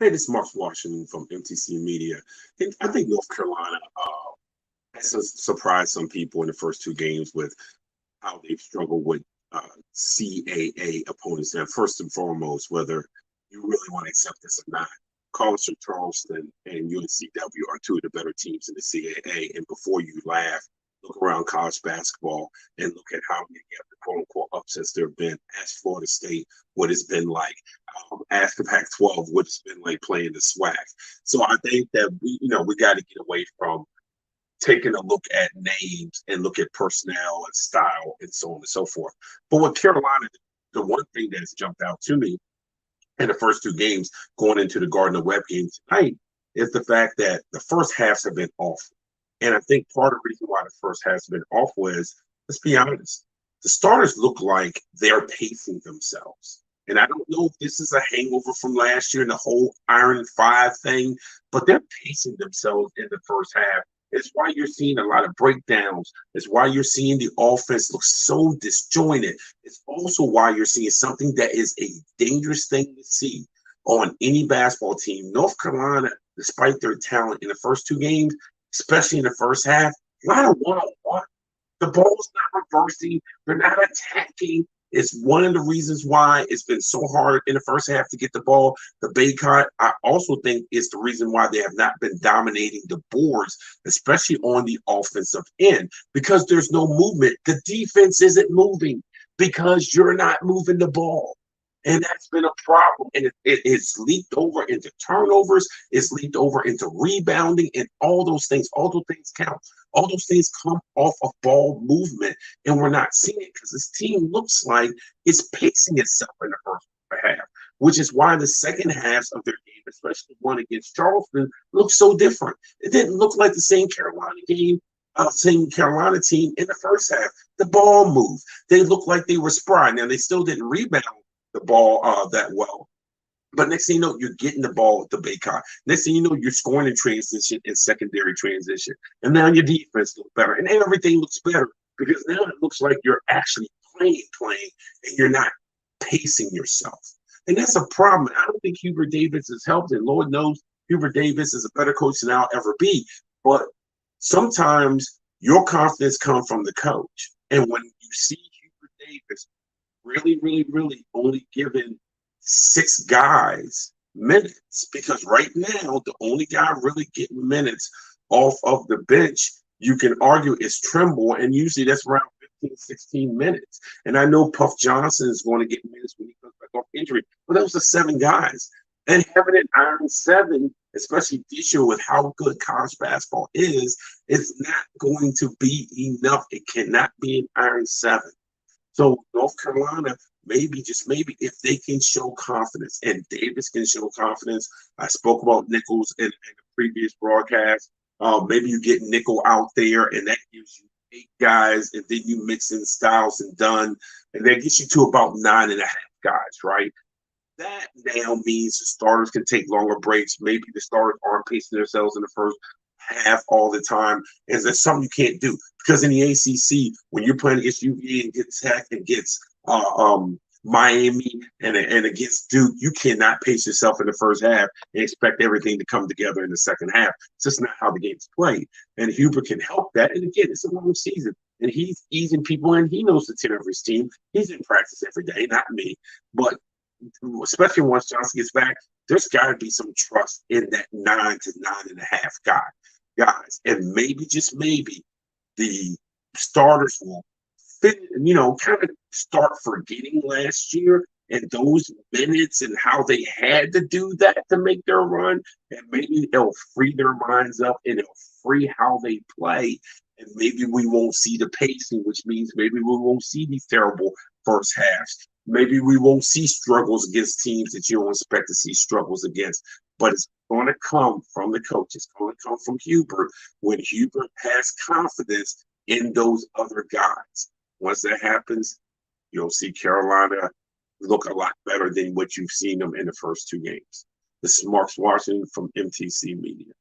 Hey, this is Mark Washington from MTC Media. And I think North Carolina has surprised some people in the first two games with how they've struggled with CAA opponents. Now, first and foremost, whether you really want to accept this or not, College of Charleston and UNCW are two of the better teams in the CAA. And before you laugh, look around college basketball and look at how many of the quote unquote upsets there have been. Ask Florida State what it's been like. Ask the Pac-12 what it's been like playing the SWAC. So I think that we got to get away from taking a look at names and look at personnel and style and so on and so forth. But with Carolina, the one thing that's jumped out to me in the first two games going into the Gardner Webb game tonight is the fact that the first halves have been awful. And I think part of the reason why the first half has been awful is, let's be honest, the starters look like they're pacing themselves. And I don't know if this is a hangover from last year and the whole Iron Five thing, but they're pacing themselves in the first half. It's why you're seeing a lot of breakdowns. It's why you're seeing the offense look so disjointed. It's also why you're seeing something that is a dangerous thing to see on any basketball team. North Carolina, despite their talent in the first two games, especially in the first half, a lot of one-on-one. The ball's not reversing. They're not attacking. It's one of the reasons why it's been so hard in the first half to get the ball. The Baycott, I also think, is the reason why they have not been dominating the boards, especially on the offensive end, because there's no movement. The defense isn't moving because you're not moving the ball. And that's been a problem. And it's leaked over into turnovers, it's leaked over into rebounding, and all those things. All those things count. All those things come off of ball movement, and we're not seeing it because this team looks like it's pacing itself in the first half, which is why the second halves of their game, especially one against Charleston, looked so different. It didn't look like the same Carolina team in the first half. The ball moved. They looked like they were spry. Now, they still didn't rebound the ball that well. But next thing you know, you're getting the ball with the Baycott. Next thing you know, you're scoring in transition and secondary transition. And now your defense looks better. And everything looks better because now it looks like you're actually playing, and you're not pacing yourself. And that's a problem. I don't think Hubert Davis has helped. And Lord knows Hubert Davis is a better coach than I'll ever be. But sometimes your confidence comes from the coach. And when you see Hubert Davis really only given 6 guys minutes, because right now the only guy really getting minutes off of the bench, you can argue, is Trimble, and usually that's around 15, 16 minutes. And I know Puff Johnson is going to get minutes when he comes back off injury, but those are 7 guys. And having an iron 7, especially this year with how good college basketball is not going to be enough. It cannot be an iron 7. So North Carolina, maybe, just maybe, if they can show confidence and Davis can show confidence. I spoke about Nichols in the previous broadcast. Maybe you get Nickel out there and that gives you 8 guys, and then you mix in Styles and Dunn, and that gets you to about 9.5 guys, right? That now means the starters can take longer breaks. Maybe the starters aren't pacing themselves in the first half all the time. And that's something you can't do because in the ACC, when you're playing against UVA and gets Tech and gets Miami and against Duke, you cannot pace yourself in the first half and expect everything to come together in the second half. It's just not how the game's played. And Huber can help that. And again, it's a long season. And he's easing people in. He knows the tenor of his team. He's in practice every day, not me. But especially once Johnson gets back, there's got to be some trust in that 9 to 9.5 guys. And maybe, just maybe, the starters will kind of start forgetting last year and those minutes and how they had to do that to make their run. And maybe it'll free their minds up and it'll free how they play. And maybe we won't see the pacing, which means maybe we won't see these terrible first halves. Maybe we won't see struggles against teams that you don't expect to see struggles against. But it's going to come from the coach. It's going to come from Hubert when Hubert has confidence in those other guys. Once that happens, you'll see Carolina look a lot better than what you've seen them in the first two games. This is Mark Washington from MTC Media.